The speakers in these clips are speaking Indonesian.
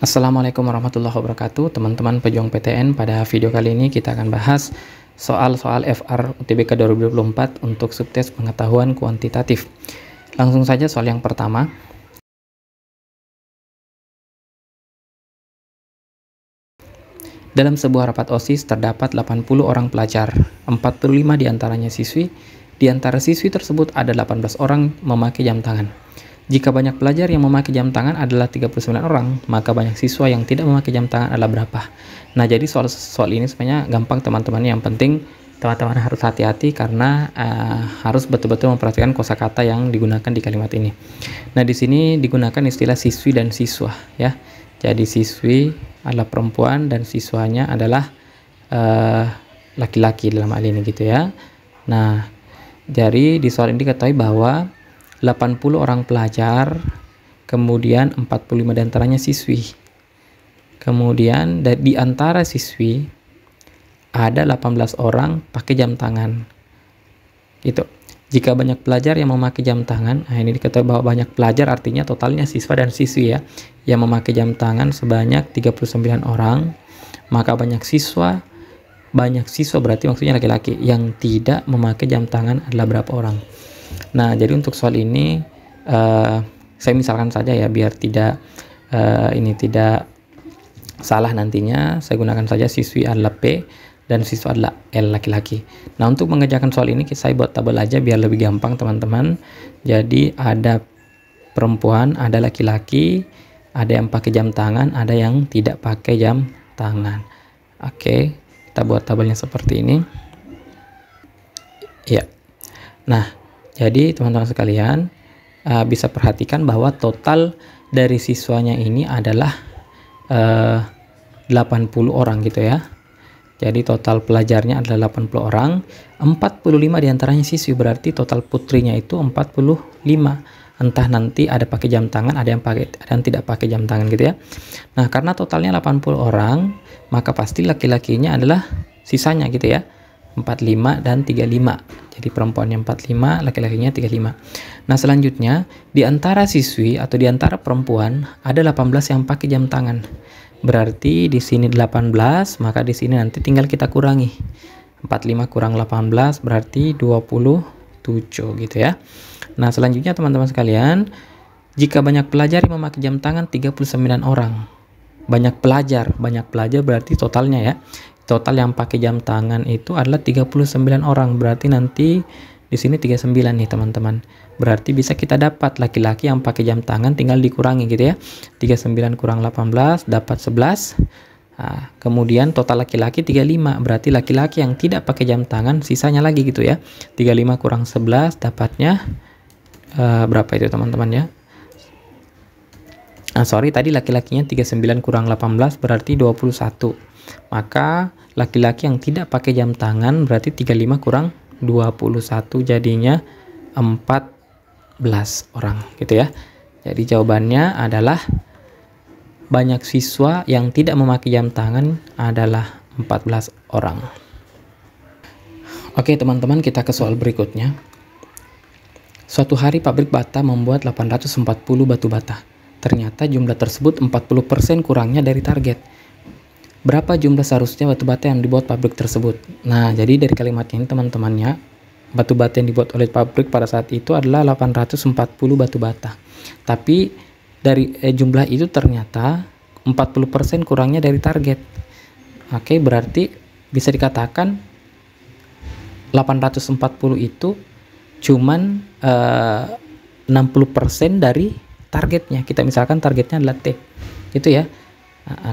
Assalamualaikum warahmatullahi wabarakatuh, teman-teman pejuang PTN. Pada video kali ini kita akan bahas soal-soal FR UTBK 2024 untuk subtes pengetahuan kuantitatif. Langsung saja soal yang pertama. Dalam sebuah rapat OSIS terdapat 80 orang pelajar, 45 diantaranya siswi. Di antara siswi tersebut ada 18 orang memakai jam tangan. Jika banyak pelajar yang memakai jam tangan adalah 39 orang, maka banyak siswa yang tidak memakai jam tangan adalah berapa? Nah, jadi soal ini sebenarnya gampang teman-teman. Yang penting teman-teman harus hati-hati karena harus betul-betul memperhatikan kosakata yang digunakan di kalimat ini. Nah, di sini digunakan istilah siswi dan siswa ya. Jadi siswi adalah perempuan dan siswanya adalah laki-laki dalam hal ini gitu ya. Nah, jadi di soal ini diketahui bahwa 80 orang pelajar, kemudian 45 diantaranya siswi. Kemudian di antara siswi ada 18 orang pakai jam tangan. Gitu. Jika banyak pelajar yang memakai jam tangan, nah ini diketahui bahwa banyak pelajar artinya totalnya siswa dan siswi ya, yang memakai jam tangan sebanyak 39 orang, maka banyak siswa berarti maksudnya laki-laki, yang tidak memakai jam tangan adalah berapa orang. Nah, jadi untuk soal ini saya misalkan saja ya biar tidak tidak salah nantinya, saya gunakan saja siswi adalah P dan siswa adalah L laki-laki. Nah, untuk mengerjakan soal ini saya buat tabel aja biar lebih gampang teman-teman. Jadi ada perempuan, ada laki-laki, ada yang pakai jam tangan, ada yang tidak pakai jam tangan. Oke, kita buat tabelnya seperti ini. Ya. Nah, jadi teman-teman sekalian bisa perhatikan bahwa total dari siswanya ini adalah 80 orang gitu ya. Jadi total pelajarnya adalah 80 orang, 45 diantaranya siswi, berarti total putrinya itu 45. Entah nanti ada pakai jam tangan, ada yang tidak pakai jam tangan gitu ya. Nah, karena totalnya 80 orang, maka pasti laki-lakinya adalah sisanya gitu ya. 45 dan 35. Jadi perempuannya 45, laki-lakinya 35. Nah, selanjutnya di antara siswi atau di antara perempuan ada 18 yang pakai jam tangan. Berarti di sini 18, maka di sini nanti tinggal kita kurangi. 45 kurang 18 berarti 27 gitu ya. Nah, selanjutnya teman-teman sekalian, jika banyak pelajar yang memakai jam tangan 39 orang. Banyak pelajar berarti totalnya ya. Total yang pakai jam tangan itu adalah 39 orang. Berarti nanti di sini 39 nih teman-teman. Berarti bisa kita dapat laki-laki yang pakai jam tangan tinggal dikurangi gitu ya. 39 kurang 18 dapat 11. Nah, kemudian total laki-laki 35. Berarti laki-laki yang tidak pakai jam tangan sisanya lagi gitu ya. 35 kurang 11 dapatnya berapa itu teman-teman ya? Tadi laki-lakinya 39 kurang 18 berarti 21. Maka laki-laki yang tidak pakai jam tangan berarti 35 kurang 21 jadinya 14 orang gitu ya. Jadi jawabannya adalah banyak siswa yang tidak memakai jam tangan adalah 14 orang. Oke teman-teman, kita ke soal berikutnya. Suatu hari pabrik bata membuat 840 batu bata. Ternyata jumlah tersebut 40% kurangnya dari target. Berapa jumlah seharusnya batu bata yang dibuat pabrik tersebut? Nah, jadi dari kalimat ini teman-temannya, batu bata yang dibuat oleh pabrik pada saat itu adalah 840 batu bata. Tapi dari jumlah itu ternyata 40% kurangnya dari target. Oke, berarti bisa dikatakan 840 itu cuman 60% dari targetnya. Kita misalkan targetnya adalah T. Gitu ya.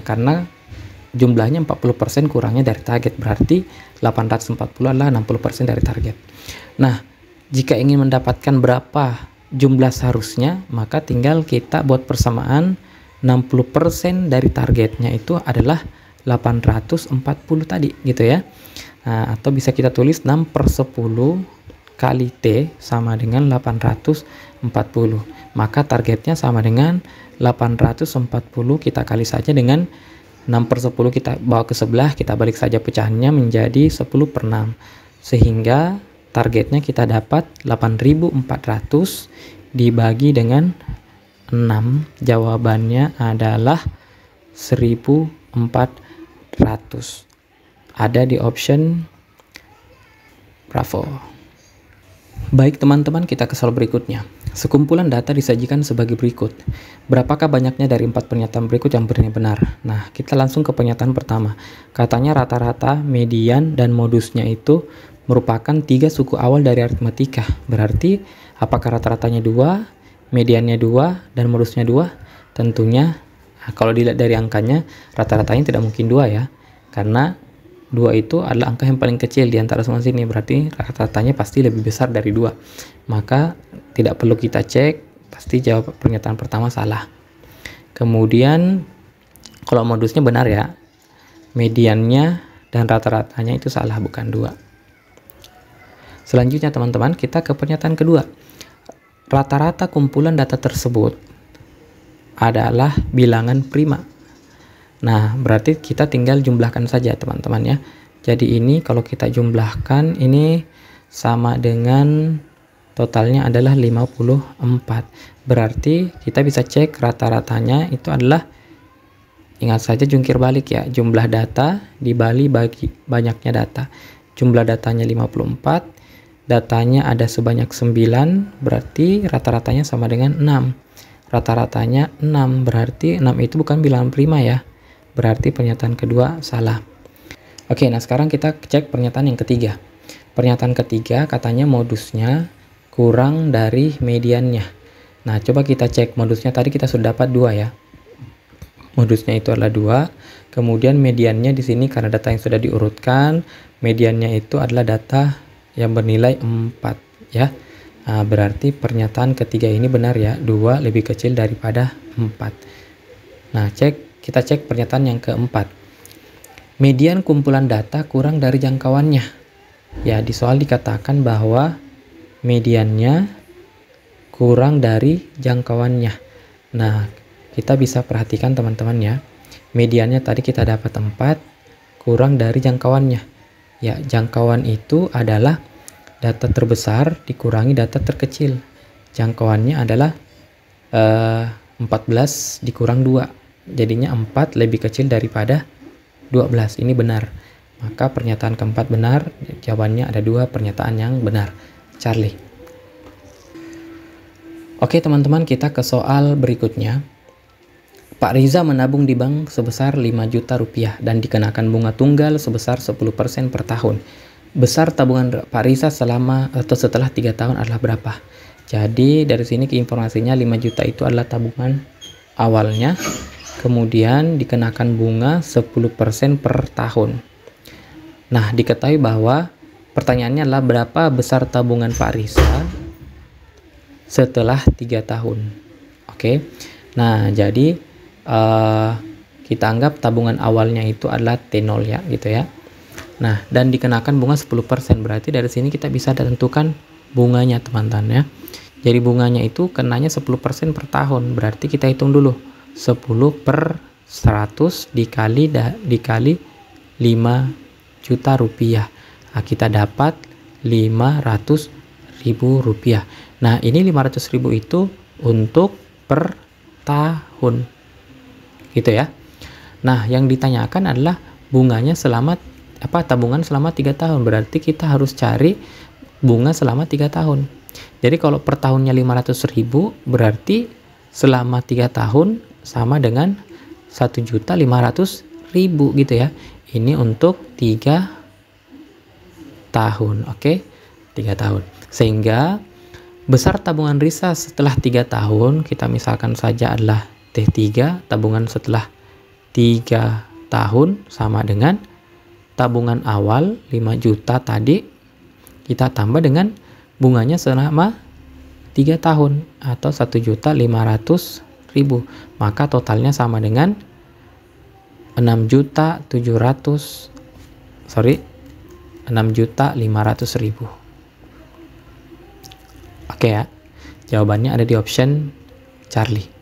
Karena jumlahnya 40% kurangnya dari target, berarti 840 adalah 60% dari target. Nah, jika ingin mendapatkan berapa jumlah seharusnya, maka tinggal kita buat persamaan 60% dari targetnya itu adalah 840 tadi gitu ya. Nah, atau bisa kita tulis 6/10 kali T sama dengan 840. Maka targetnya sama dengan 840, kita kali saja dengan 6/10, kita bawa ke sebelah, kita balik saja pecahannya menjadi 10/6. Sehingga targetnya kita dapat 8.400 dibagi dengan 6. Jawabannya adalah 1.400. Ada di option Bravo. Baik teman-teman, kita ke soal berikutnya. Sekumpulan data disajikan sebagai berikut. Berapakah banyaknya dari 4 pernyataan berikut yang benar? Nah, kita langsung ke pernyataan pertama. Katanya rata-rata, median, dan modusnya itu merupakan 3 suku awal dari aritmatika. Berarti, apakah rata-ratanya 2, mediannya 2, dan modusnya 2? Tentunya, kalau dilihat dari angkanya, rata-ratanya tidak mungkin 2 ya. Karena 2 itu adalah angka yang paling kecil di antara semua sini, berarti rata-ratanya pasti lebih besar dari 2. Maka tidak perlu kita cek, pasti jawab pernyataan pertama salah. Kemudian kalau modusnya benar ya, mediannya dan rata-ratanya itu salah, bukan 2. Selanjutnya teman-teman, kita ke pernyataan kedua. Rata-rata kumpulan data tersebut adalah bilangan prima. Nah, berarti kita tinggal jumlahkan saja teman-teman ya. Jadi ini kalau kita jumlahkan, ini sama dengan totalnya adalah 54. Berarti kita bisa cek rata-ratanya itu adalah, ingat saja jungkir balik ya, jumlah data dibagi bagi banyaknya data. Jumlah datanya 54, datanya ada sebanyak 9, berarti rata-ratanya sama dengan 6. Rata-ratanya 6, berarti 6 itu bukan bilangan prima ya. Berarti pernyataan kedua salah. Oke, nah sekarang kita cek pernyataan yang ketiga. Pernyataan ketiga katanya modusnya kurang dari mediannya. Nah, coba kita cek modusnya. Tadi kita sudah dapat 2 ya. Modusnya itu adalah 2. Kemudian mediannya di sini karena data yang sudah diurutkan, mediannya itu adalah data yang bernilai 4 ya. Nah, berarti pernyataan ketiga ini benar ya. 2 lebih kecil daripada 4. Nah, kita cek pernyataan yang keempat. Median kumpulan data kurang dari jangkauannya. Ya, di soal dikatakan bahwa mediannya kurang dari jangkauannya. Nah, kita bisa perhatikan teman-teman ya. Mediannya tadi kita dapat 4, kurang dari jangkauannya. Ya, jangkauan itu adalah data terbesar dikurangi data terkecil. Jangkauannya adalah 14 dikurang 2. Jadinya 4 lebih kecil daripada 12. Ini benar. Maka pernyataan keempat benar. Jawabannya ada 2 pernyataan yang benar. Charlie. Oke teman-teman, kita ke soal berikutnya. Pak Riza menabung di bank sebesar 5 juta rupiah dan dikenakan bunga tunggal sebesar 10% per tahun. Besar tabungan Pak Riza selama atau setelah 3 tahun adalah berapa? Jadi dari sini informasinya 5 juta itu adalah tabungan awalnya. Kemudian dikenakan bunga 10% per tahun. Nah, diketahui bahwa pertanyaannya adalah berapa besar tabungan Pak Riza setelah 3 tahun. Oke. Nah, jadi kita anggap tabungan awalnya itu adalah T0 ya, gitu ya. Nah, dan dikenakan bunga 10%. Berarti dari sini kita bisa tentukan bunganya, teman-teman ya. Jadi bunganya itu kenanya 10% per tahun. Berarti kita hitung dulu. 10 per 100 dikali 5 juta rupiah. Nah, kita dapat 500.000 rupiah. Nah, ini 500.000 itu untuk per tahun. Gitu ya. Nah, yang ditanyakan adalah bunganya selama tabungan selama 3 tahun. Berarti kita harus cari bunga selama 3 tahun. Jadi kalau per tahunnya 500.000, berarti selama 3 tahun sama dengan 1.500.000 gitu ya. Ini untuk 3 tahun. Oke, 3 tahun. Sehingga besar tabungan Riza setelah 3 tahun, kita misalkan saja adalah T3, tabungan setelah 3 tahun sama dengan tabungan awal 5 juta tadi, kita tambah dengan bunganya selama 3 tahun atau 1.500.000. Maka totalnya sama dengan 6.500.000. Oke ya. Jawabannya ada di option Charlie.